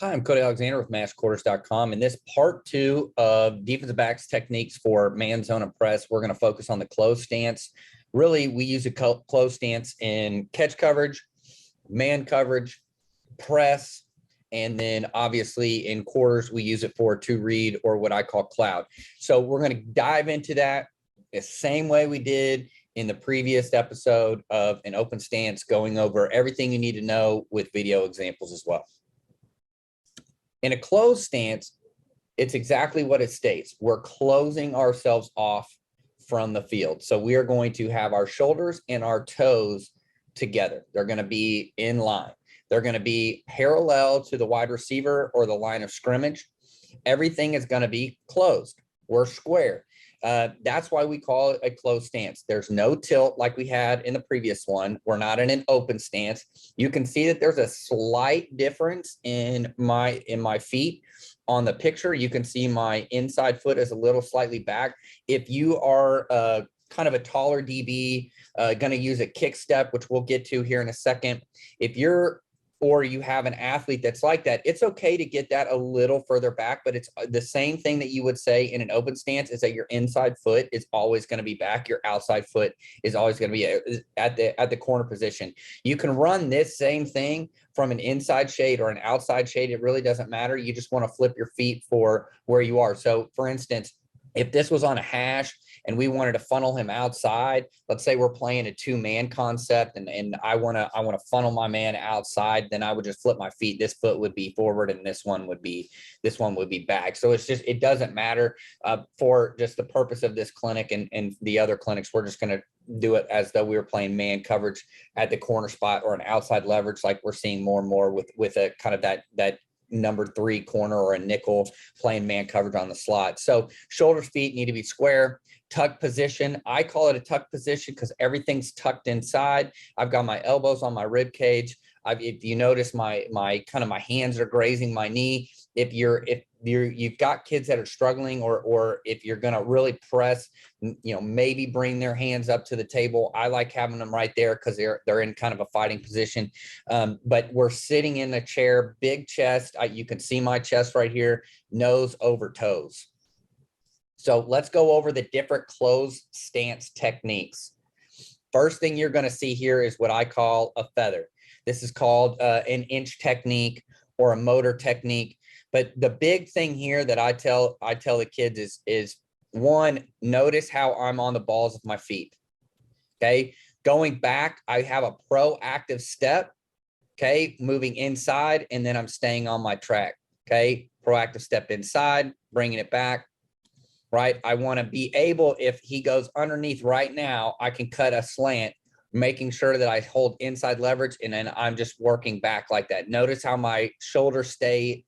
Hi, I'm Cody Alexander with MatchQuarters.com. In this part two of defensive backs techniques for man zone and press, we're going to focus on the close stance. Really, we use a close stance in catch coverage, man coverage, press, and then obviously in quarters, we use it for two read or what I call cloud. So we're going to dive into that the same way we did in the previous episode of an open stance, going over everything you need to know with video examples as well. In a closed stance, it's exactly what it states. We're closing ourselves off from the field. So we are going to have our shoulders and our toes together. They're going to be in line. They're going to be parallel to the wide receiver or the line of scrimmage. Everything is going to be closed. We're square. That's why we call it a closed stance. There's no tilt like we had in the previous one. We're not in an open stance. You can see that there's a slight difference in my feet. On the picture, you can see my inside foot is a little slightly back. If you are kind of a taller DB, going to use a kick step, which we'll get to here in a second. If you're or you have an athlete that's like that, it's okay to get that a little further back, but it's the same thing that you would say in an open stance is that your inside foot is always going to be back. Your outside foot is always going to be at the corner position. You can run this same thing from an inside shade or an outside shade. It really doesn't matter. You just want to flip your feet for where you are. So for instance, if this was on a hash and we wanted to funnel him outside, let's say we're playing a two-man concept and I want to funnel my man outside, then I would just flip my feet. This foot would be forward and this one would be back. So it doesn't matter for just the purpose of this clinic and the other clinics. We're just going to do it as though we were playing man coverage at the corner spot or an outside leverage, like we're seeing more and more with a kind of that number 3 corner or a nickel playing man coverage on the slot. So shoulders, feet need to be square. Tuck position. I call it a tuck position because everything's tucked inside. I've got my elbows on my rib cage. If you notice my hands are grazing my knee. If you've got kids that are struggling or if you're going to really press, maybe bring their hands up to the table. I like having them right there because they're in kind of a fighting position. But we're sitting in a chair, big chest. You can see my chest right here, nose over toes. So let's go over the different closed stance techniques. First thing you're going to see here is what I call a feather. This is called an inch technique or a motor technique. But the big thing here that I tell the kids is one, notice how I'm on the balls of my feet. Okay. Going back, I have a proactive step. Okay. Moving inside, and then I'm staying on my track. Okay. Proactive step inside, bringing it back. Right. I want to be able, if he goes underneath right now, I can cut a slant, making sure that I hold inside leverage, and then I'm just working back like that. Notice how my shoulders stay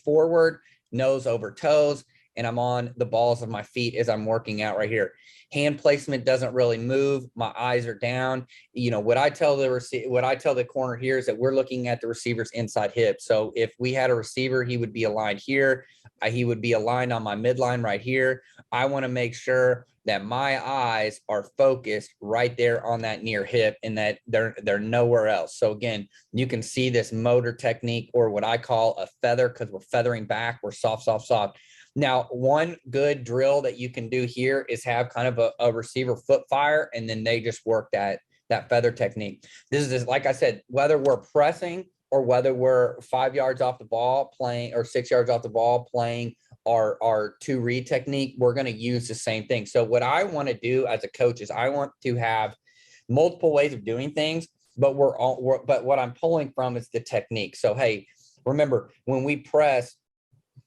forward, nose over toes, and I'm on the balls of my feet as I'm working out right here. Hand placement doesn't really move. My eyes are down. What I tell the corner here is that we're looking at the receiver's inside hip. So if we had a receiver, he would be aligned here. He would be aligned on my midline right here. I want to make sure that my eyes are focused right there on that near hip and that they're nowhere else. So again, you can see this motor technique, or what I call a feather, because we're feathering back. We're soft, soft, soft. Now, one good drill that you can do here is have kind of a receiver foot fire, and then they just work that feather technique. This is, like I said, whether we're pressing or whether we're 5 yards off the ball playing or 6 yards off the ball playing our two read technique, we're going to use the same thing. So what I want to do as a coach is I want to have multiple ways of doing things, but but what I'm pulling from is the technique. So, hey, remember when we press,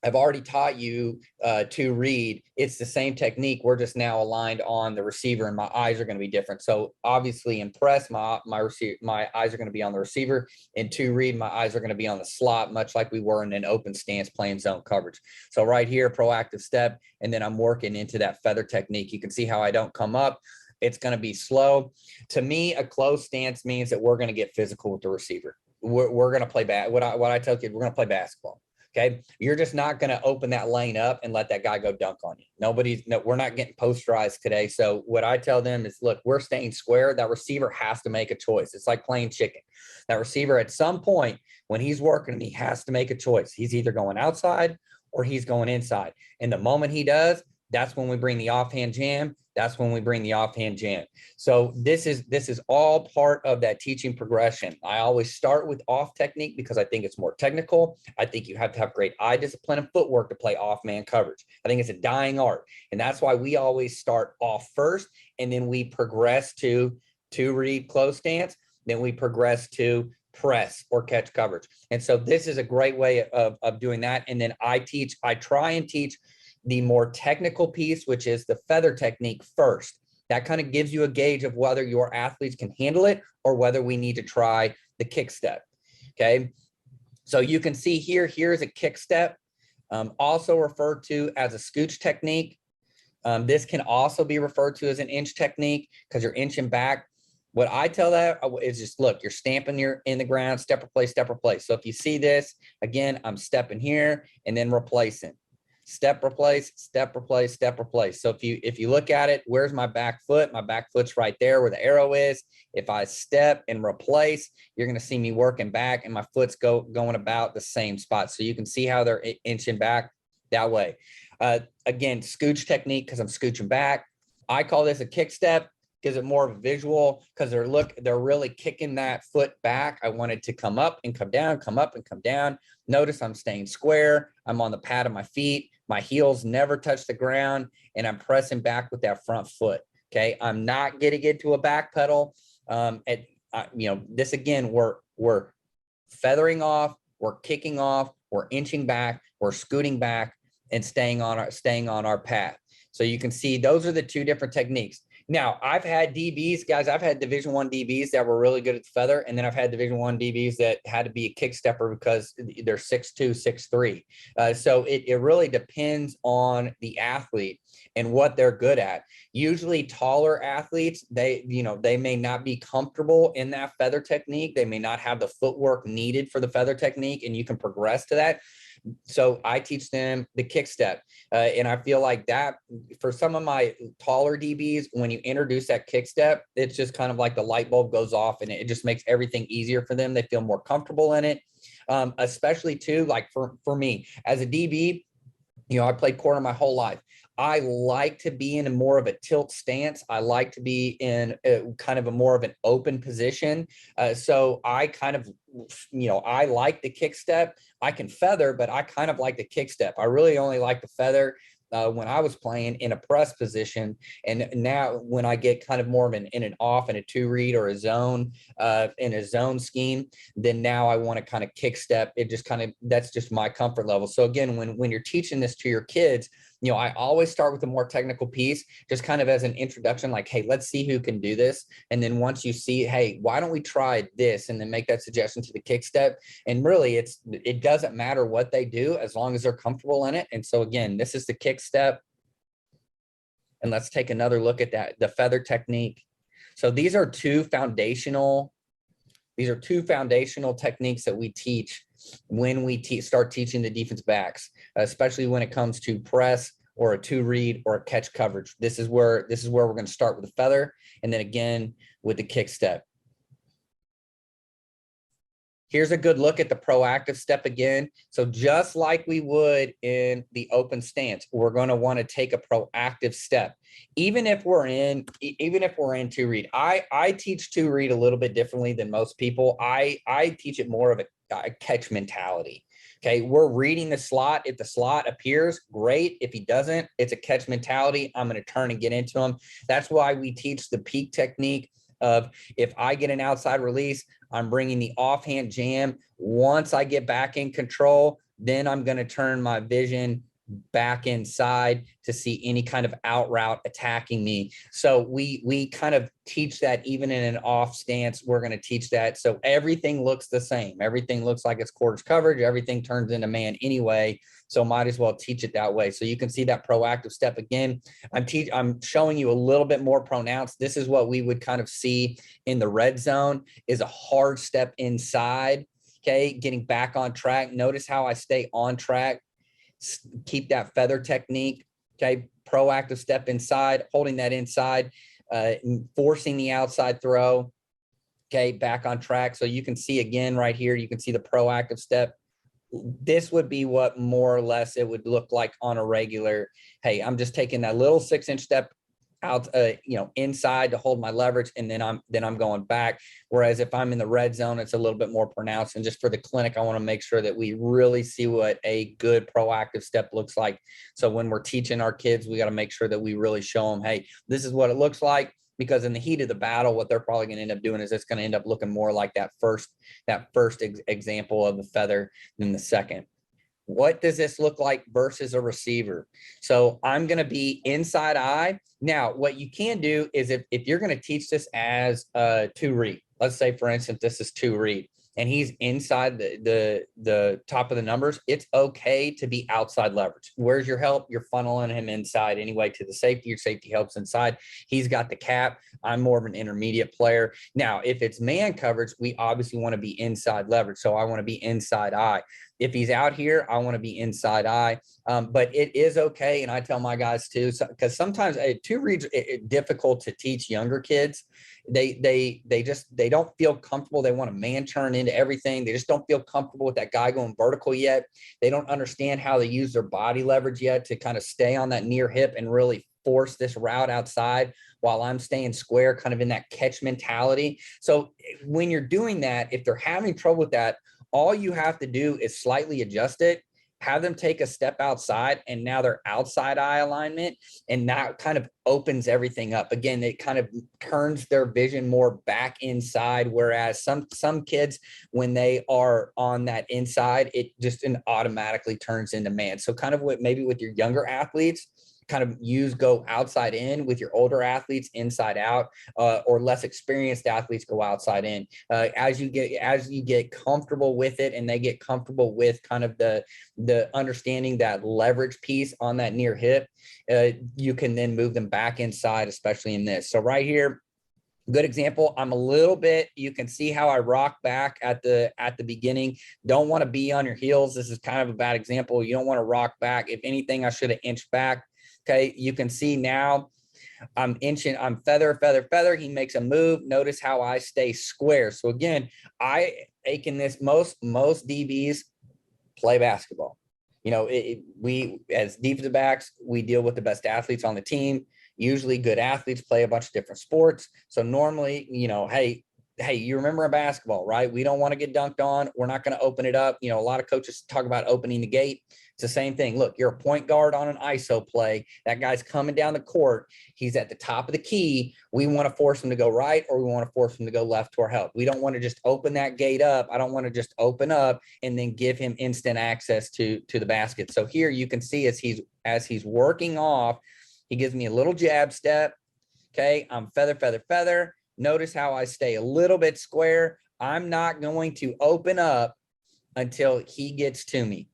I've already taught you to read. It's the same technique. We're just now aligned on the receiver, and my eyes are going to be different. So obviously in press, my eyes are going to be on the receiver. In to read, my eyes are going to be on the slot, much like we were in an open stance playing zone coverage. So right here, proactive step, and then I'm working into that feather technique. You can see how I don't come up. It's going to be slow. To me, a closed stance means that we're going to get physical with the receiver. We're going to play what I tell kids, we're going to play basketball. Okay. You're just not going to open that lane up and let that guy go dunk on you. We're not getting posterized today. So what I tell them is, look, we're staying square. That receiver has to make a choice. It's like playing chicken. That receiver at some point when he's working, he has to make a choice. He's either going outside or he's going inside. And the moment he does, that's when we bring the offhand jam. That's when we bring the offhand jam. So this is all part of that teaching progression. I always start with off technique because I think it's more technical. I think you have to have great eye discipline and footwork to play off man coverage. I think it's a dying art. And that's why we always start off first, and then we progress to read close stance. Then we progress to press or catch coverage. And so this is a great way of doing that. And then I try and teach the more technical piece, which is the feather technique first. That kind of gives you a gauge of whether your athletes can handle it or whether we need to try the kick step. Okay. So you can see here's a kick step, also referred to as a scooch technique. This can also be referred to as an inch technique because you're inching back. What I tell that is just, look, you're stamping in the ground, step, replace, step, replace. So if you see this, again, I'm stepping here and then replacing. Step, replace, step, replace, step, replace. So if you look at it, where's my back foot? My back foot's right there where the arrow is. If I step and replace, you're going to see me working back and my foot's going about the same spot. So you can see how they're inching back that way. Again, scooch technique because I'm scooching back. I call this a kick step. Gives it more of a visual because they're really kicking that foot back. I want it to come up and come down, come up and come down. Notice I'm staying square. I'm on the pad of my feet. My heels never touch the ground, and I'm pressing back with that front foot. Okay, I'm not getting into a back pedal. This again, we're feathering off, we're kicking off, we're inching back, we're scooting back, and staying on our path. So you can see those are the two different techniques. Now, I've had DBs, guys, I've had Division I DBs that were really good at the feather, and then I've had Division I DBs that had to be a kick stepper because they're 6'2", 6'3". So it really depends on the athlete and what they're good at. Usually taller athletes, they may not be comfortable in that feather technique. They may not have the footwork needed for the feather technique, and you can progress to that. So I teach them the kick step. And I feel like that for some of my taller DBs, when you introduce that kick step, it's just kind of like the light bulb goes off and it just makes everything easier for them. They feel more comfortable in it. Especially too, like for me as a DB, I played corner my whole life. I like to be in more of a tilt stance. I like to be in kind of a more of an open position. So I kind of, I like the kick step. I can feather, but I kind of like the kick step. I really only like the feather when I was playing in a press position. And now when I get kind of more of in an off in a two read or a zone in a zone scheme, then now I want to kind of kick step. It just kind of, that's just my comfort level. So again, when you're teaching this to your kids, I always start with a more technical piece, just kind of as an introduction, like, hey, let's see who can do this. And then once you see, hey, why don't we try this? And then make that suggestion to the kick step. And really it doesn't matter what they do as long as they're comfortable in it. And so again, this is the kick step. And let's take another look at that, the feather technique. So these are two foundational techniques that we teach when we start teaching the defense backs, especially when it comes to press or a two read or a catch coverage. This is where we're going to start with the feather, and then again with the kick step. Here's a good look at the proactive step again. So just like we would in the open stance, we're going to want to take a proactive step. Even if we're in two read, I teach two read a little bit differently than most people. I teach it more of a catch mentality. Okay, we're reading the slot. If the slot appears, great. If he doesn't, it's a catch mentality. I'm going to turn and get into him. That's why we teach the peak technique of, if I get an outside release, I'm bringing the offhand jam. Once I get back in control, then I'm going to turn my vision back inside to see any kind of out route attacking me. So we kind of teach that even in an off stance. We're going to teach that. So everything looks the same. Everything looks like it's quarters coverage. Everything turns into man anyway. So might as well teach it that way. So you can see that proactive step again. I'm showing you a little bit more pronounced. This is what we would kind of see in the red zone, is a hard step inside. Okay, getting back on track. Notice how I stay on track. Keep that feather technique. Okay, proactive step inside, holding that inside, forcing the outside throw. Okay, back on track. So you can see again right here, you can see the proactive step. This would be what more or less it would look like on a regular. Hey, I'm just taking that little 6-inch step out, inside to hold my leverage, and then I'm going back. Whereas if I'm in the red zone, it's a little bit more pronounced. And just for the clinic, I want to make sure that we really see what a good proactive step looks like. So when we're teaching our kids, we got to make sure that we really show them, hey, this is what it looks like. Because in the heat of the battle, what they're probably going to end up doing is it's going to end up looking more like that first example of the feather than the second. What does this look like versus a receiver? So I'm going to be inside eye. Now, what you can do is if you're going to teach this as a 2-read, let's say, for instance, this is 2-read, and he's inside the top of the numbers, it's okay to be outside leverage. Where's your help? You're funneling him inside anyway to the safety. Your safety helps inside. He's got the cap. I'm more of an intermediate player. Now, if it's man coverage, we obviously want to be inside leverage. So I want to be inside eye. If he's out here, I want to be inside eye. But it is okay. And I tell my guys too, because sometimes 2 reads difficult to teach younger kids. They don't feel comfortable. They want to man turn into everything. They just don't feel comfortable with that guy going vertical yet. They don't understand how they use their body leverage yet to kind of stay on that near hip and really force this route outside while I'm staying square, kind of in that catch mentality. So when you're doing that, if they're having trouble with that, all you have to do is slightly adjust it, have them take a step outside, and now they're outside eye alignment, and that kind of opens everything up. Again, it kind of turns their vision more back inside, whereas some kids, when they are on that inside, it just automatically turns into man. So kind of what maybe with your younger athletes, kind of go outside in. With your older athletes, inside out, or less experienced athletes, go outside in. As you get comfortable with it, and they get comfortable with kind of the understanding that leverage piece on that near hip, you can then move them back inside, especially in this. So right here, good example. I'm a little bit, you can see how I rock back at the beginning. Don't want to be on your heels. This is kind of a bad example. You don't want to rock back. If anything, I should have inched back. Okay, you can see now I'm inching, I'm feather. He makes a move. Notice how I stay square. So again, I taking this, most DBs play basketball. We as defensive backs, we deal with the best athletes on the team. Usually good athletes play a bunch of different sports. So normally, hey, you remember a basketball, right? We don't want to get dunked on. We're not going to open it up. A lot of coaches talk about opening the gate. It's the same thing. Look, you're a point guard on an ISO play. That guy's coming down the court. He's at the top of the key. We want to force him to go right, or we want to force him to go left to our help. We don't want to just open that gate up. I don't want to just open up and then give him instant access to the basket. So here you can see as he's working off, he gives me a little jab step. Okay, I'm feather. Notice how I stay a little bit square. I'm not going to open up until he gets to me.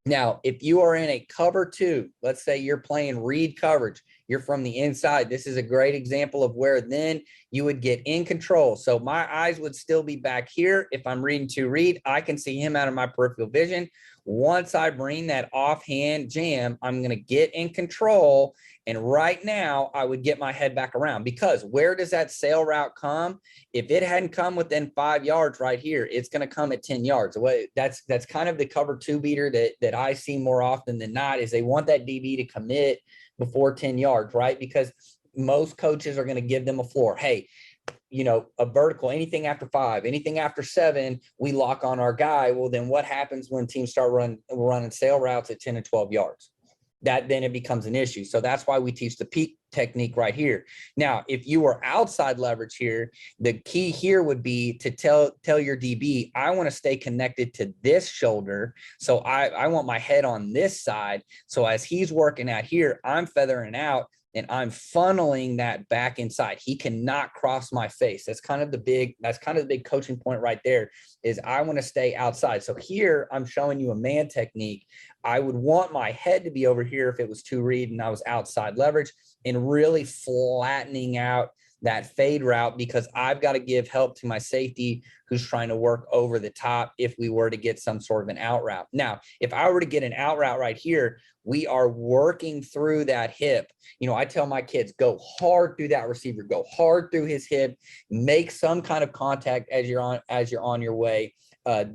Now, if you are in a cover 2, let's say you're playing read coverage, you're from the inside. This is a great example of where then you would get in control. So my eyes would still be back here. If I'm reading 2 read, I can see him out of my peripheral vision. Once I bring that offhand jam, I'm going to get in control. And right now I would get my head back around, because where does that sail route come? If it hadn't come within 5 yards right here, it's going to come at 10 yards. That's kind of the cover 2 beater that I see more often than not, is they want that DB to commit before 10 yards, right? Because most coaches are going to give them a floor. Hey, a vertical, anything after 5, anything after 7, we lock on our guy. Well, then what happens when teams start running sail routes at 10 and 12 yards? Then it becomes an issue. So that's why we teach the peak technique right here. Now, if you are outside leverage here, the key here would be to tell your DB, I want to stay connected to this shoulder. So I want my head on this side. So as he's working out here, I'm feathering out and I'm funneling that back inside. He cannot cross my face. That's kind of the big coaching point right there, is I want to stay outside. So here I'm showing you a man technique. I would want my head to be over here if it was 2 read and I was outside leverage, and really flattening out that fade route because I've got to give help to my safety who's trying to work over the top if we were to get some sort of an out route. Now, if I were to get an out route right here, we are working through that hip. You know, I tell my kids, go hard through that receiver, go hard through his hip, make some kind of contact as you're on your way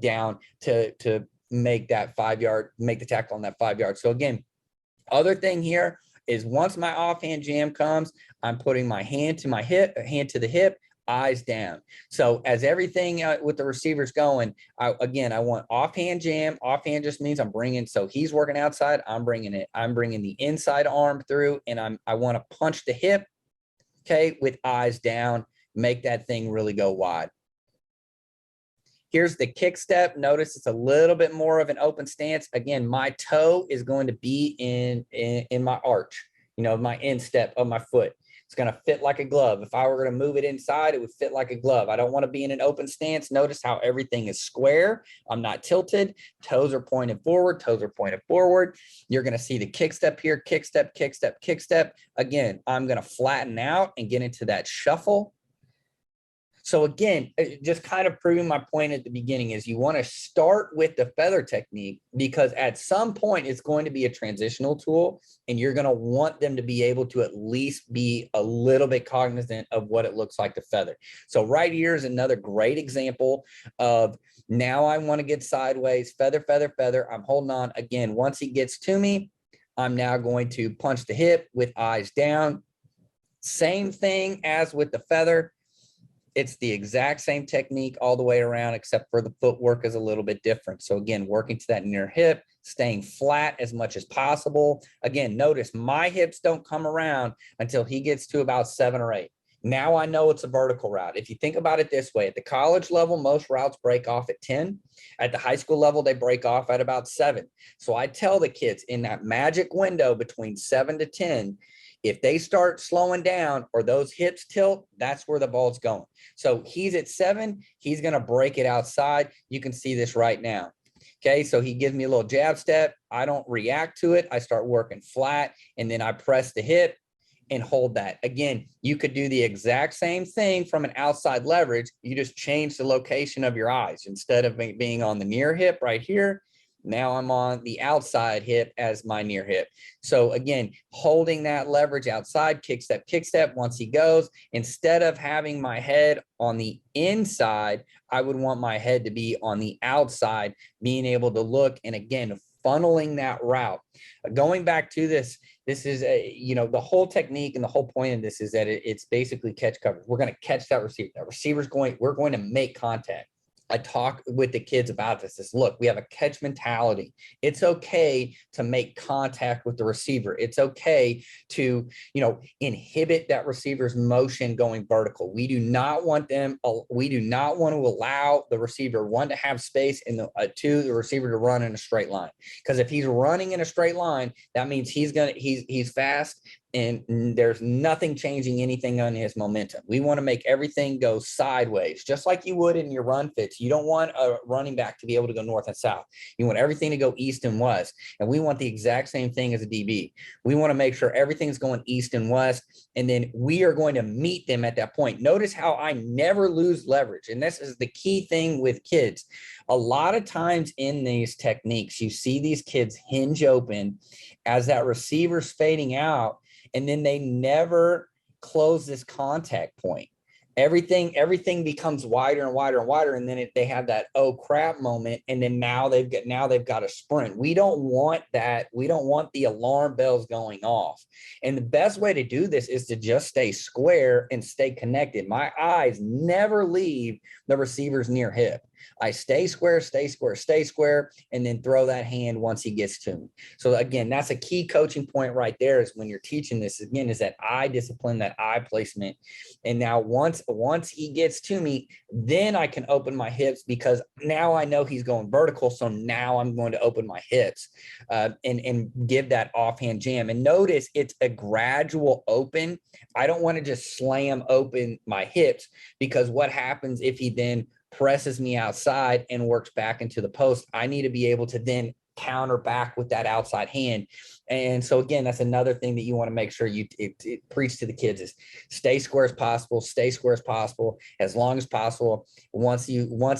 down to make that 5 yard, make the tackle on that 5 yard. So again, other thing here is once my offhand jam comes, I'm putting my hand to my hip, hand to the hip, eyes down. So as everything with the receivers going, I want offhand jam. Offhand just means I'm bringing, so he's working outside, I'm bringing the inside arm through, and I want to punch the hip, okay, with eyes down, make that thing really go wide. Here's the kick step. Notice it's a little bit more of an open stance. Again, my toe is going to be in my arch, you know, my instep of my foot. It's going to fit like a glove. If I were going to move it inside, it would fit like a glove. I don't want to be in an open stance. Notice how everything is square. I'm not tilted. Toes are pointed forward. Toes are pointed forward. You're going to see the kick step here, kick step, kick step, kick step. Again, I'm going to flatten out and get into that shuffle. So again, just kind of proving my point at the beginning is you want to start with the feather technique because at some point it's going to be a transitional tool and you're going to want them to be able to at least be a little bit cognizant of what it looks like to feather. So right here is another great example of now I want to get sideways, feather, feather, feather. I'm holding on. Again, once he gets to me, I'm now going to punch the hip with eyes down. Same thing as with the feather. It's the exact same technique all the way around, except for the footwork is a little bit different. So again, working to that near hip, staying flat as much as possible. Again, notice my hips don't come around until he gets to about 7 or 8. Now I know it's a vertical route. If you think about it this way, at the college level, most routes break off at 10. At the high school level, they break off at about 7. So I tell the kids in that magic window between 7 to 10, if they start slowing down or those hips tilt, that's where the ball's going. So he's at 7, he's going to break it outside. You can see this right now. Okay, so he gives me a little jab step. I don't react to it. I start working flat, and then I press the hip and hold that. Again, you could do the exact same thing from an outside leverage. You just change the location of your eyes. Instead of being on the near hip right here, now I'm on the outside hip as my near hip. So again, holding that leverage outside, kick step, once he goes, instead of having my head on the inside, I would want my head to be on the outside, being able to look, and again, funneling that route. Going back to this is the whole technique and the whole point of this is that it's basically catch coverage. We're going to catch that receiver. That receiver's we're going to make contact. I talk with the kids about this. Look, we have a catch mentality. It's okay to make contact with the receiver. It's okay to, inhibit that receiver's motion going vertical. We do not want to allow the receiver, 1, to have space, and 2, the receiver to run in a straight line. Because if he's running in a straight line, that means he's fast, and there's nothing changing anything on his momentum. We want to make everything go sideways, just like you would in your run fits. You don't want a running back to be able to go north and south. You want everything to go east and west. And we want the exact same thing as a DB. We want to make sure everything's going east and west, and then we are going to meet them at that point. Notice how I never lose leverage. And this is the key thing with kids. A lot of times in these techniques, you see these kids hinge open as that receiver's fading out, and then they never close this contact point. Everything becomes wider and wider and wider, and then they have that oh crap moment, and then now they've got a sprint. We don't want that. We don't want the alarm bells going off. And the best way to do this is to just stay square and stay connected. My eyes never leave the receiver's near hip. I stay square, and then throw that hand once he gets to me. So again, that's a key coaching point right there, is when you're teaching this, again, is that eye discipline, that eye placement. And now once he gets to me, then I can open my hips, because now I know he's going vertical. So now I'm going to open my hips and give that offhand jam. And notice it's a gradual open. I don't want to just slam open my hips, because what happens if he then presses me outside and works back into the post? I need to be able to then counter back with that outside hand. And so again, that's another thing that you want to make sure it preach to the kids is stay square as possible, as long as possible. Once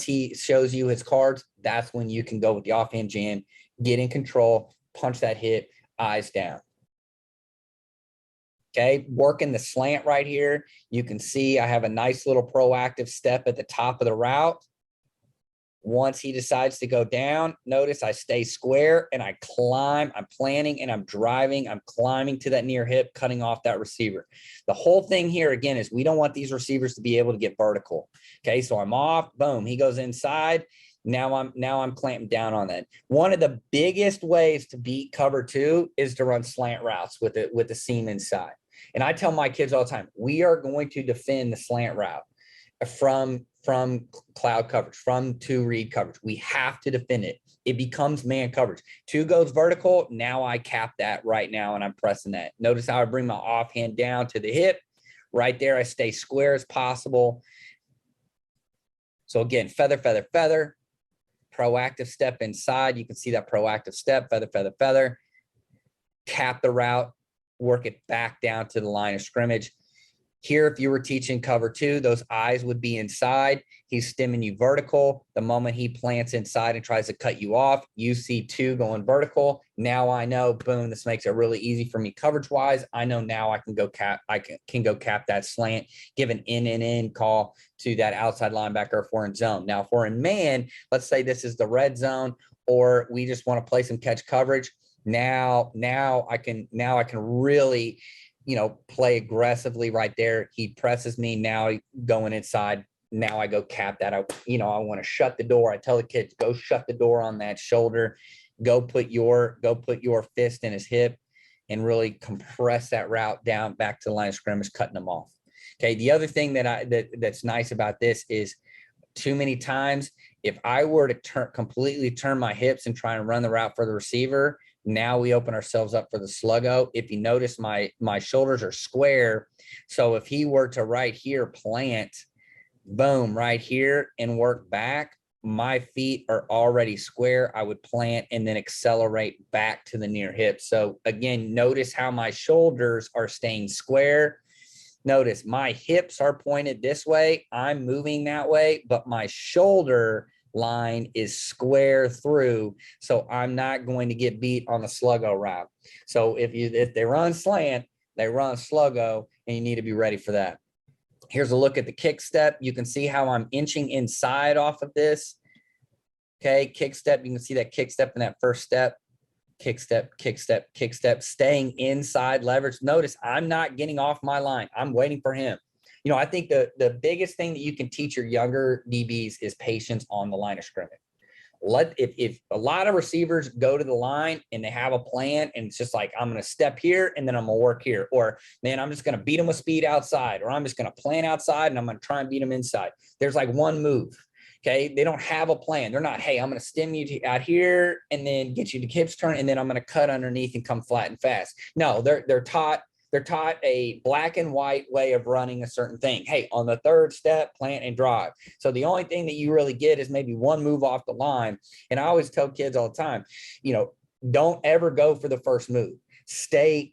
he shows you his cards, that's when you can go with the offhand jam, get in control, punch that hip, eyes down. Okay, working the slant right here. You can see I have a nice little proactive step at the top of the route. Once he decides to go down, notice I stay square and I climb. I'm planning and I'm driving. I'm climbing to that near hip, cutting off that receiver. The whole thing here, again, is we don't want these receivers to be able to get vertical. Okay, so I'm off. Boom. He goes inside. Now I'm clamping down on that. One of the biggest ways to beat cover two is to run slant routes with the seam inside. And I tell my kids all the time, we are going to defend the slant route from cloud coverage, from two read coverage. We have to defend it. It becomes man coverage. Two goes vertical. Now I cap that right now and I'm pressing that. Notice how I bring my offhand down to the hip. Right there, I stay square as possible. So again, feather, feather, feather. Proactive step inside. You can see that proactive step, feather, feather, feather. Cap the route. Work it back down to the line of scrimmage. Here, if you were teaching cover two, those eyes would be inside. He's stemming you vertical. The moment he plants inside and tries to cut you off, you see two going vertical. Now I know, boom, this makes it really easy for me coverage-wise. I know now I can go cap, can go cap that slant, give an in call to that outside linebacker if we're in zone. Now, if we're in man, let's say this is the red zone, or we just want to play some catch coverage. Now I can really, play aggressively right there. He presses me. Now going inside. Now I go cap that. I want to shut the door. I tell the kids, go shut the door on that shoulder. Go put your fist in his hip and really compress that route down back to the line of scrimmage, cutting them off. Okay. The other thing that's nice about this is too many times, if I were to completely turn my hips and try and run the route for the receiver, now we open ourselves up for the sluggo. If you notice, my shoulders are square. So if he were to right here plant, boom, right here and work back, my feet are already square. I would plant and then accelerate back to the near hip. So again, notice how my shoulders are staying square. Notice my hips are pointed this way. I'm moving that way, but my shoulder line is square through, so I'm not going to get beat on the sluggo route. So if they run slant, they run sluggo, and you need to be ready for that. Here's a look at the kick step. You can see how I'm inching inside off of this. Okay, kick step. You can see that kick step in that first step. Kick step, kick step, kick step, staying inside leverage. Notice I'm not getting off my line. I'm waiting for him. I think the biggest thing that you can teach your younger DBs is patience on the line of scrimmage. If a lot of receivers go to the line and they have a plan and it's just like, I'm going to step here and then I'm going to work here, or man, I'm just going to beat them with speed outside, or I'm just going to plant outside and I'm going to try and beat them inside. There's like one move. Okay. They don't have a plan. They're not, hey, I'm going to stem you out here and then get you to hips turn, and then I'm going to cut underneath and come flat and fast. No, they're taught a black and white way of running a certain thing. Hey, on the third step, plant and drive. So the only thing that you really get is maybe one move off the line. And I always tell kids all the time, don't ever go for the first move. Stay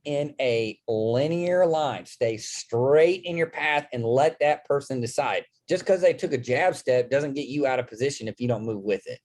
in a linear line. Stay straight in your path and let that person decide. Just because they took a jab step doesn't get you out of position if you don't move with it.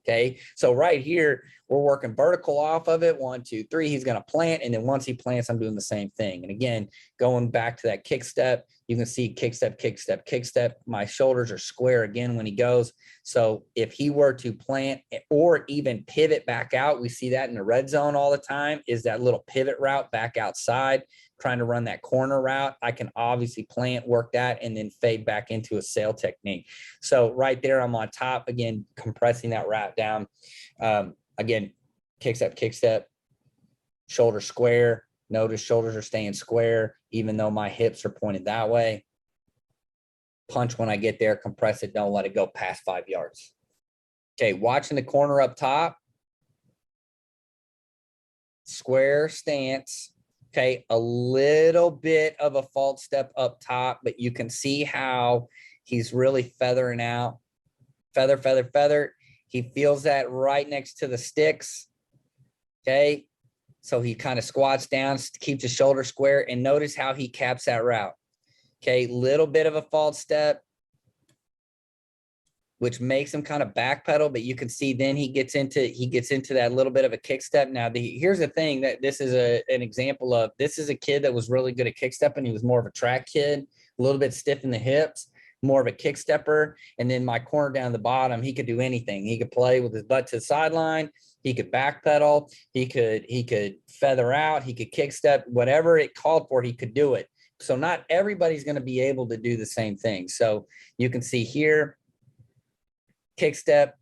Okay, so right here, we're working vertical off of it. 1, 2, 3. He's going to plant. And then once he plants, I'm doing the same thing. And again, going back to that kick step, you can see kick step, kick step, kick step. My shoulders are square again when he goes. So if he were to plant or even pivot back out, we see that in the red zone all the time, is that little pivot route back outside, trying to run that corner route. I can obviously plant, work that, and then fade back into a sail technique. So right there, I'm on top, again, compressing that route down. Again, kick step, shoulder square. Notice shoulders are staying square, even though my hips are pointed that way. Punch when I get there, compress it, don't let it go past 5 yards. Okay, watching the corner up top. Square stance. Okay, a little bit of a false step up top, but you can see how he's really feathering out. Feather, feather, feather. He feels that right next to the sticks. Okay. So he kind of squats down, keeps his shoulder square, and notice how he caps that route. Okay. Little bit of a false step, which makes him kind of backpedal, but you can see then he gets into that little bit of a kick step. Now, here's the thing that this is an example of. This is a kid that was really good at kick stepping. He was more of a track kid, a little bit stiff in the hips, more of a kick stepper. And then my corner down the bottom, he could do anything. He could play with his butt to the sideline. He could backpedal. He could feather out. He could kick step. Whatever it called for, he could do it. So not everybody's going to be able to do the same thing. So you can see here, kick step,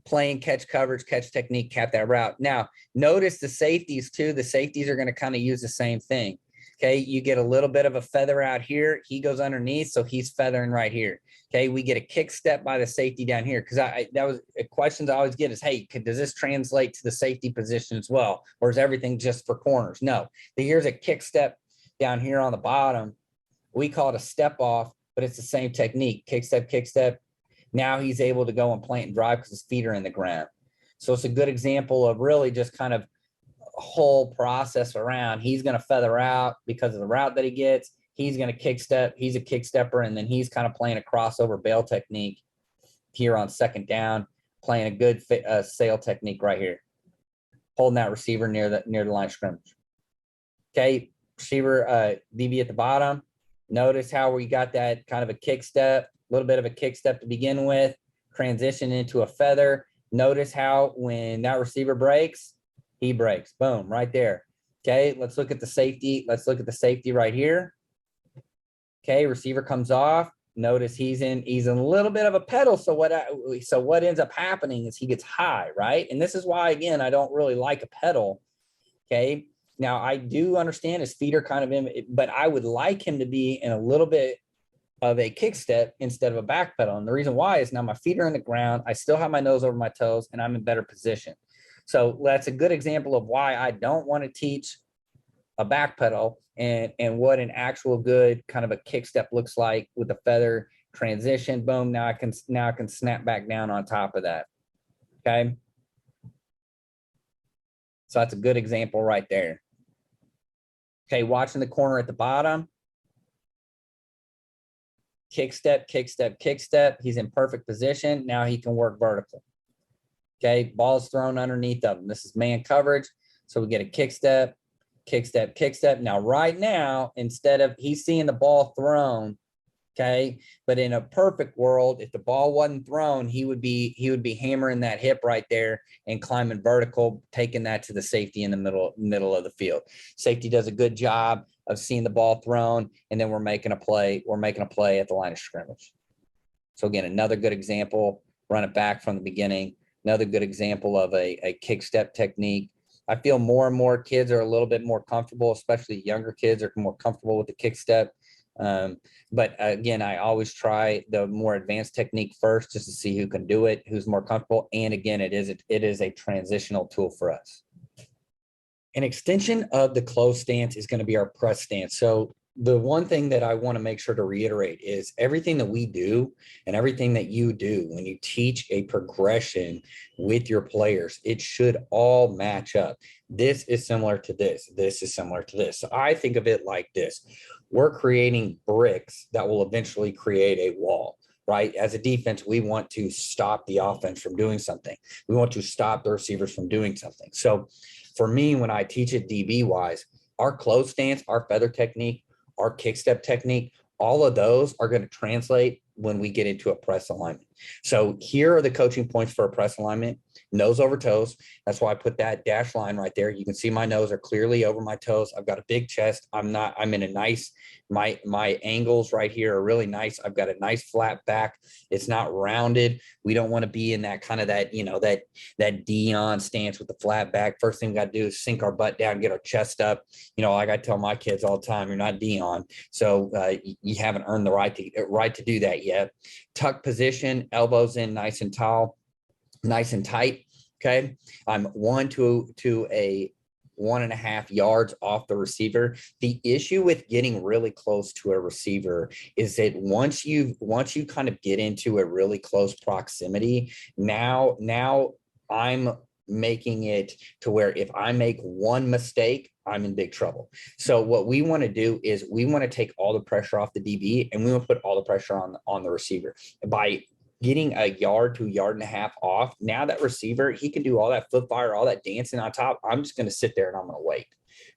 playing catch coverage, catch technique, cap that route. Now, notice the safeties too. The safeties are going to kind of use the same thing. Okay, you get a little bit of a feather out here. He goes underneath, so he's feathering right here. Okay, we get a kick step by the safety down here, because that was a question I always get is, hey, does this translate to the safety position as well, or is everything just for corners? No, here's a kick step down here on the bottom. We call it a step off, but it's the same technique. Kick step, kick step. Now he's able to go and plant and drive because his feet are in the ground. So it's a good example of really just kind of a whole process around. He's going to feather out because of the route that he gets. He's going to kick step. He's a kick stepper. And then he's kind of playing a crossover bail technique here on second down, playing a good sail technique right here, holding that receiver near the line of scrimmage. Okay, receiver DB at the bottom. Notice how we got that kind of a kick step, a little bit of a kick step to begin with, transition into a feather. Notice how when that receiver breaks, he breaks. Boom, right there. Okay, let's look at the safety. Let's look at the safety right here. Okay, receiver comes off. Notice he's in a little bit of a pedal. So what ends up happening is he gets high, right? And this is why, again, I don't really like a pedal. Okay. Now I do understand his feet are kind of in, but I would like him to be in a little bit of a kick step instead of a back pedal. And the reason why is now my feet are in the ground. I still have my nose over my toes and I'm in better position. So that's a good example of why I don't want to teach a back pedal and what an actual good kind of a kick step looks like with the feather transition. Boom. Now I can snap back down on top of that. Okay. So that's a good example right there. Okay. Watching the corner at the bottom. Kick step, kick step, kick step. He's in perfect position. Now he can work vertical. Okay. Ball's thrown underneath of him. This is man coverage. So we get a kick step, kick step, kick step. Now, right now, instead of he's seeing the ball thrown, okay, but in a perfect world, if the ball wasn't thrown, he would be hammering that hip right there and climbing vertical, taking that to the safety in the middle of the field. Safety does a good job of seeing the ball thrown, and then we're making a play. We're making a play at the line of scrimmage. So again, another good example. Run it back from the beginning. Another good example of a kick step technique. I feel more and more kids are a little bit more comfortable, especially younger kids are more comfortable with the kick step. But again, I always try the more advanced technique first just to see who can do it, who's more comfortable. And again, it is a transitional tool for us. An extension of the close stance is going to be our press stance. So the one thing that I want to make sure to reiterate is everything that we do and everything that you do when you teach a progression with your players, it should all match up. This is similar to this. This is similar to this. So I think of it like this. We're creating bricks that will eventually create a wall, right? As a defense, we want to stop the offense from doing something. We want to stop the receivers from doing something. So for me, when I teach it DB wise, our close stance, our feather technique, our kick step technique, all of those are going to translate when we get into a press alignment. So here are the coaching points for a press alignment. Nose over toes. That's why I put that dash line right there. You can see my nose are clearly over my toes. I've got a big chest. I'm in a nice, my angles right here are really nice. I've got a nice flat back. It's not rounded. We don't want to be in that kind of that, that Dion stance with the flat back. First thing we got to do is sink our butt down, get our chest up. Like I tell my kids all the time, you're not Dion. So you haven't earned the right to do that yet. Tuck position, elbows in nice and tall, nice and tight. Okay. I'm one to a 1.5 yards off the receiver. The issue with getting really close to a receiver is that once you kind of get into a really close proximity, now I'm making it to where if I make one mistake, I'm in big trouble. So what we want to do is we want to take all the pressure off the DB, and we want to put all the pressure on the receiver by getting a yard to a yard and a half off. Now that receiver, he can do all that foot fire, all that dancing on top. I'm just going to sit there and I'm going to wait.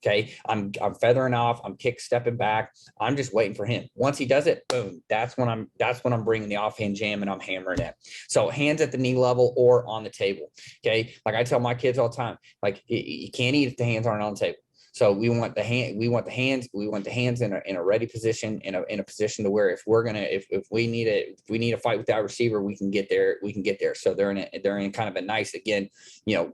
Okay. I'm feathering off. I'm kick stepping back. I'm just waiting for him. Once he does it, boom, that's when I'm bringing the offhand jam and I'm hammering it. So hands at the knee level or on the table. Okay. Like I tell my kids all the time, like you can't eat if the hands aren't on the table. So we want the hands in a ready position, in a position to where if we need a fight with that receiver, we can get there. So they're in kind of a nice, again,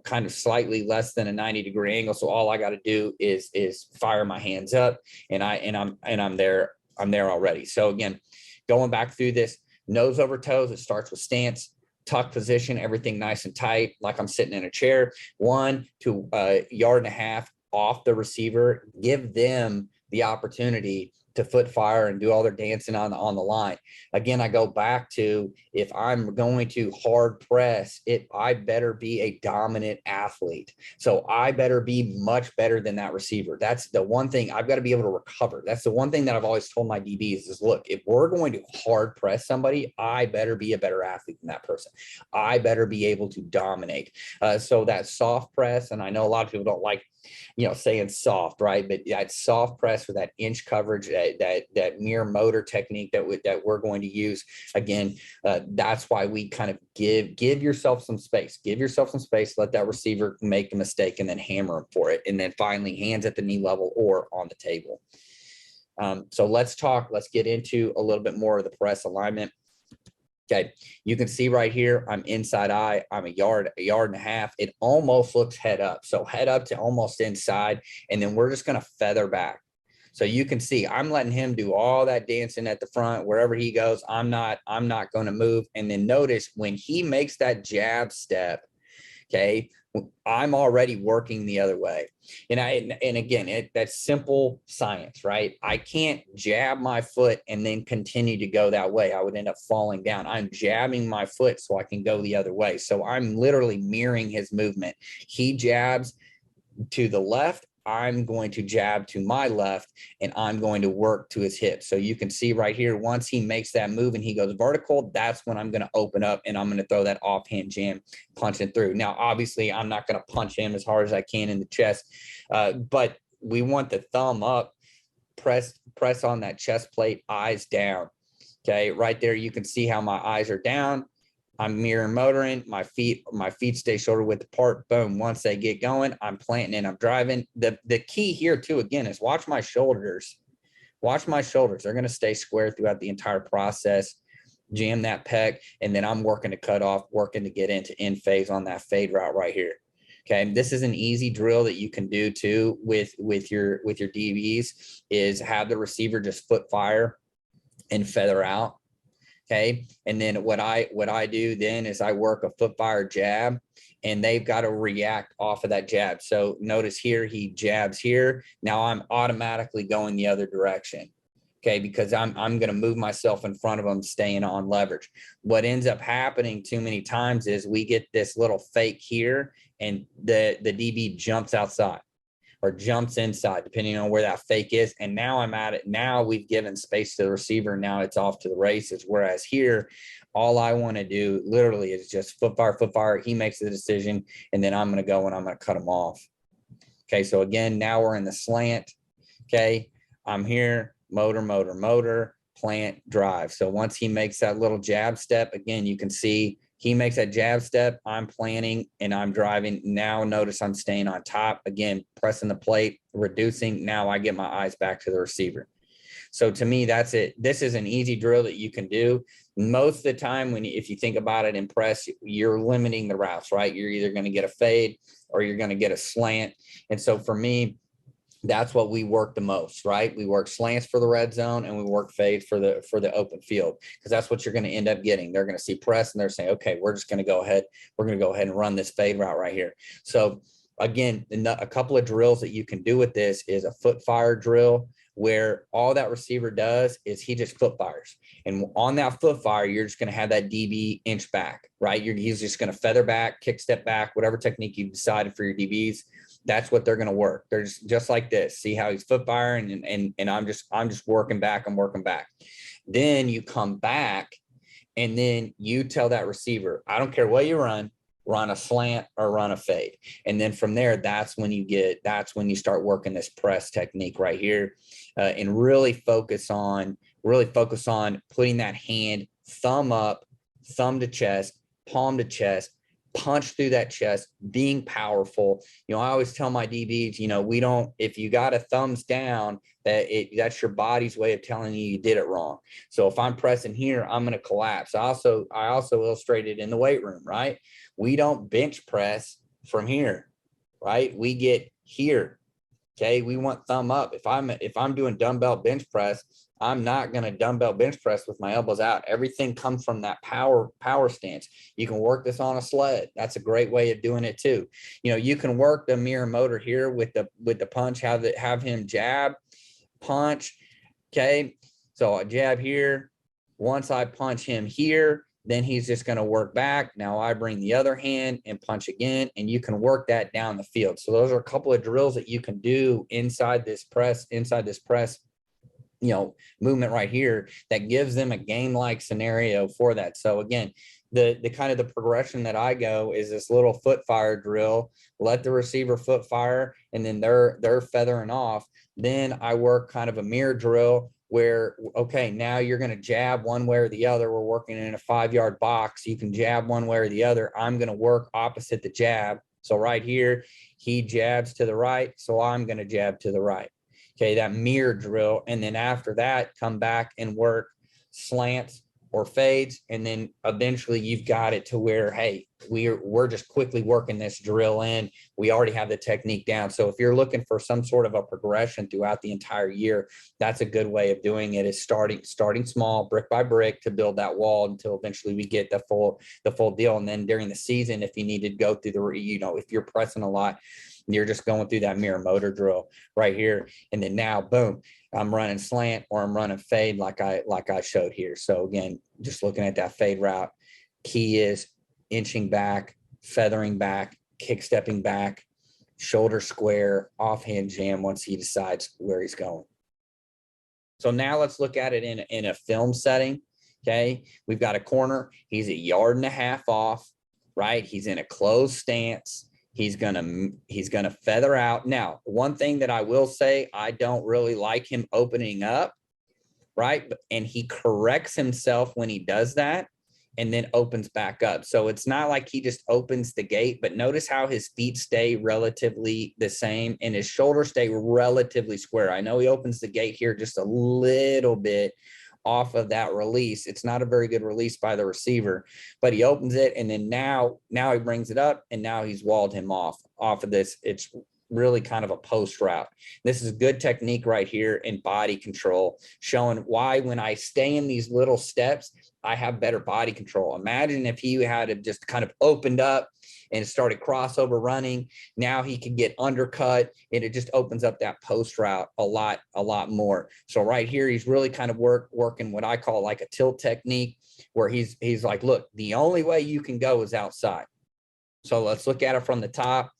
kind of slightly less than a 90-degree angle. So all I got to do is fire my hands up, and I'm there already. So again, going back through this, nose over toes, it starts with stance, tuck position, everything nice and tight, like I'm sitting in a chair. 1 to a yard and a half off the receiver, give them the opportunity to foot fire and do all their dancing on the line. Again, I go back to, if I'm going to hard press it, I better be a dominant athlete. So I better be much better than that receiver. That's the one thing I've got to be able to recover. That's the one thing that I've always told my DBs is, look, if we're going to hard press somebody, I better be a better athlete than that person. I better be able to dominate. So that soft press, and I know a lot of people don't like saying soft, right? But yeah, it's soft press for that inch coverage, that mirror motor technique that we're going to use. Again, that's why we kind of give yourself some space. Give yourself some space. Let that receiver make a mistake, and then hammer him for it. And then finally, hands at the knee level or on the table. So let's get into a little bit more of the press alignment. Okay, you can see right here, I'm inside eye. I'm a yard and a half. It almost looks head up. So head up to almost inside, and then we're just going to feather back. So you can see I'm letting him do all that dancing at the front. Wherever he goes, I'm not going to move. And then notice when he makes that jab step, okay, I'm already working the other way. And again, that's simple science, right? I can't jab my foot and then continue to go that way. I would end up falling down. I'm jabbing my foot so I can go the other way. So I'm literally mirroring his movement. He jabs to the left, I'm going to jab to my left, and I'm going to work to his hips. So you can see right here, once he makes that move and he goes vertical, that's when I'm going to open up and I'm going to throw that offhand jam, punching through. Now, obviously, I'm not going to punch him as hard as I can in the chest, but we want the thumb up, press on that chest plate, eyes down. Okay, right there, you can see how my eyes are down. I'm mirror motoring, my feet stay shoulder width apart. Boom. Once they get going, I'm planting and I'm driving. The key here too, again, is watch my shoulders. Watch my shoulders. They're going to stay square throughout the entire process. Jam that pec, and then I'm working to cut off, working to get into in phase on that fade route right here. Okay, this is an easy drill that you can do too with your DBs, is have the receiver just foot fire and feather out. Okay. And then what I do then is I work a foot fire jab, and they've got to react off of that jab. So notice here, he jabs here. Now I'm automatically going the other direction. Okay. Because I'm going to move myself in front of them, staying on leverage. What ends up happening too many times is we get this little fake here, and the DB jumps outside or jumps inside, depending on where that fake is. And now I'm at it. Now we've given space to the receiver. Now it's off to the races. Whereas here, all I want to do literally is just foot fire. He makes the decision, and then I'm going to go and I'm going to cut him off. Okay. So again, now we're in the slant. Okay. I'm here, motor, plant, drive. So once he makes that little jab step, again, you can see he makes that jab step, I'm planning, and I'm driving. Now notice I'm staying on top. Again, pressing the plate, reducing. Now I get my eyes back to the receiver. So to me, that's it. This is an easy drill that you can do. Most of the time, if you think about it in press, you're limiting the routes, right? You're either going to get a fade or you're going to get a slant. And so for me, that's what we work the most, right? We work slants for the red zone, and we work fades for the open field, because that's what you're going to end up getting. They're going to see press, and they're saying, okay, we're just going to go ahead. We're going to go ahead and run this fade route right here. So Again, a couple of drills that you can do with this is a foot fire drill, where all that receiver does is he just foot fires. And on that foot fire, you're just going to have that DB inch back, right? He's just going to feather back, kick step back, whatever technique you've decided for your DBs. That's what they're going to work. They're just like this. See how he's foot firing, and I'm just working back. I'm working back. Then you come back, and then you tell that receiver, I don't care what you run a slant or run a fade. And then from there, that's when you start working this press technique right here, and really focus on putting that hand, thumb up, thumb to chest, palm to chest, punch through that chest, being powerful. I always tell my DBs, if you got a thumbs down, that's your body's way of telling you did it wrong. So if I'm pressing here, I'm going to collapse. I also illustrated in the weight room, right? We don't bench press from here, right? We get here. Okay. We want thumb up. If I'm doing dumbbell bench press, I'm not going to dumbbell bench press with my elbows out. Everything comes from that power stance. You can work this on a sled. That's a great way of doing it too. You can work the mirror motor here with the punch, have him jab, punch. Okay. So I jab here. Once I punch him here, then he's just going to work back. Now I bring the other hand and punch again, and you can work that down the field. So those are a couple of drills that you can do inside this press movement right here that gives them a game-like scenario for that. So again, the kind of the progression that I go is this little foot fire drill, let the receiver foot fire, and then they're feathering off. Then I work kind of a mirror drill where, okay, now you're going to jab one way or the other. We're working in a 5-yard box. You can jab one way or the other. I'm going to work opposite the jab. So right here, he jabs to the right. So I'm going to jab to the right. Okay, that mirror drill. And then after that, come back and work slants or fades. And then eventually you've got it to where, hey, we're just quickly working this drill in. We already have the technique down. So if you're looking for some sort of a progression throughout the entire year, that's a good way of doing it, is starting small, brick by brick, to build that wall until eventually we get the full deal. And then during the season, if you need to go through if you're pressing a lot, you're just going through that mirror motor drill right here. And then now, boom, I'm running slant or I'm running fade like I showed here. So again, just looking at that fade route, key is inching back, feathering back, kick stepping back, shoulder square, offhand jam once he decides where he's going. So now let's look at it in a film setting. Okay, we've got a corner. He's 1.5 yards off, right? He's in a closed stance. He's gonna feather out. Now, one thing that I will say, I don't really like him opening up, right? And he corrects himself when he does that and then opens back up. So it's not like he just opens the gate, but notice how his feet stay relatively the same and his shoulders stay relatively square. I know he opens the gate here just a little bit off of that release. It's not a very good release by the receiver, but he opens it, and then now he brings it up, and now he's walled him off of this. It's really kind of a post route. This is good technique right here in body control, showing why when I stay in these little steps, I have better body control. Imagine if he had just kind of opened up and started crossover running. Now he could get undercut, and it just opens up that post route a lot more. So right here, he's really kind of working what I call like a tilt technique, where he's like, look, the only way you can go is outside. So let's look at it from the top.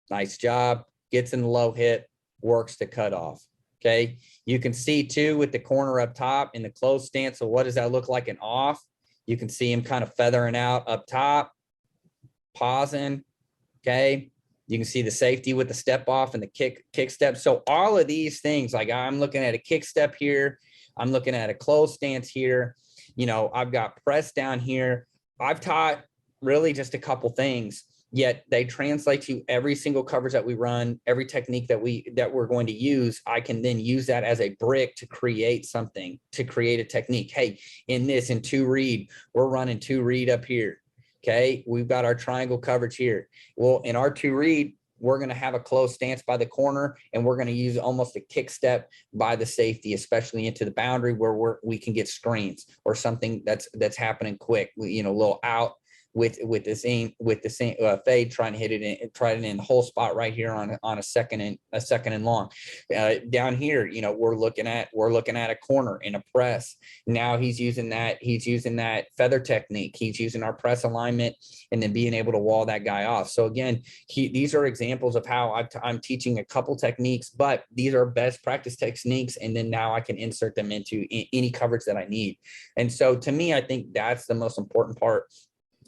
Nice job. Gets in the low hip, works to cut off. Okay. You can see too with the corner up top in the closed stance. So what does that look like in off? You can see him kind of feathering out up top, pausing. Okay. You can see the safety with the step off and the kick step. So all of these things, like I'm looking at a kick step here. I'm looking at a closed stance here. I've got press down here. I've taught really just a couple things, yet they translate to every single coverage that we run, every technique that we're going to use. I can then use that as a brick to create something, to create a technique. Hey, in 2 read, we're running 2 read up here. Okay. We've got our triangle coverage here. Well, in our 2 read, we're going to have a closed stance by the corner, and we're going to use almost a kick step by the safety, especially into the boundary where we can get screens or something that's happening quick, a little out with the same fade, trying to hit it in, try it in the whole spot right here on a second and long. Down here, you know, we're looking at a corner in a press. Now he's using that feather technique. He's using our press alignment and then being able to wall that guy off. So again, these are examples of how I'm teaching a couple techniques, but these are best practice techniques. And then now I can insert them into any coverage that I need. And so to me, I think that's the most important part,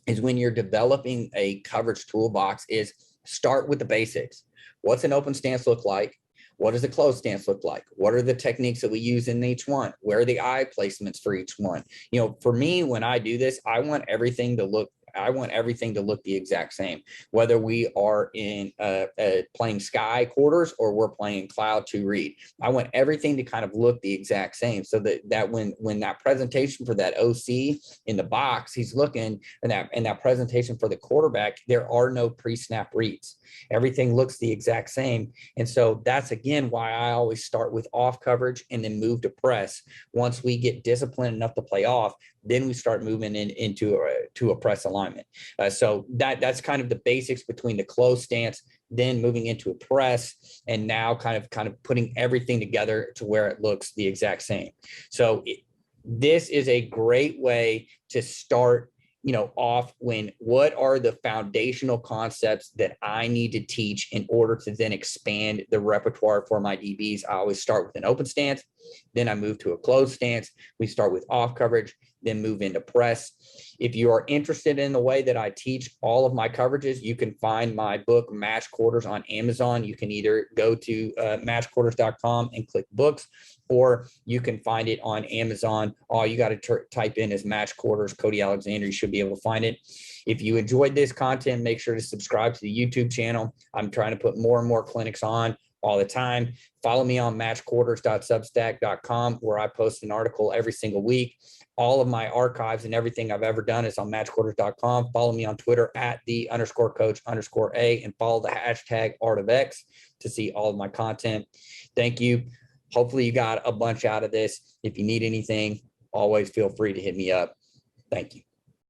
is when you're developing a coverage toolbox, is start with the basics. What's an open stance look like? What does a closed stance look like? What are the techniques that we use in each one? Where are the eye placements for each one? You know, for me, when I do this, I want everything to look the exact same, whether we are in playing sky quarters or we're playing cloud to read. I want everything to kind of look the exact same, so that when that presentation for that OC in the box, he's looking, and that presentation for the quarterback, there are no pre-snap reads. Everything looks the exact same. And so that's, again, why I always start with off coverage and then move to press. Once we get disciplined enough to play off, then we start moving into a press alignment. So that's kind of the basics between the closed stance, then moving into a press, and now kind of putting everything together to where it looks the exact same. So this is a great way to start, you know, off what are the foundational concepts that I need to teach in order to then expand the repertoire for my DBs. I always start with an open stance, then I move to a closed stance. We start with off coverage, then move into press. If you are interested in the way that I teach all of my coverages, you can find my book, Match Quarters, on Amazon. You can either go to MatchQuarters.com and click books, or you can find it on Amazon. All you got to type in is Match Quarters, Cody Alexander. You should be able to find it. If you enjoyed this content, make sure to subscribe to the YouTube channel. I'm trying to put more and more clinics on all the time. Follow me on matchquarters.substack.com, where I post an article every single week. All of my archives and everything I've ever done is on matchquarters.com. Follow me on Twitter at @the_coach_A, and follow the hashtag #ArtofX to see all of my content. Thank you. Hopefully you got a bunch out of this. If you need anything, always feel free to hit me up. Thank you.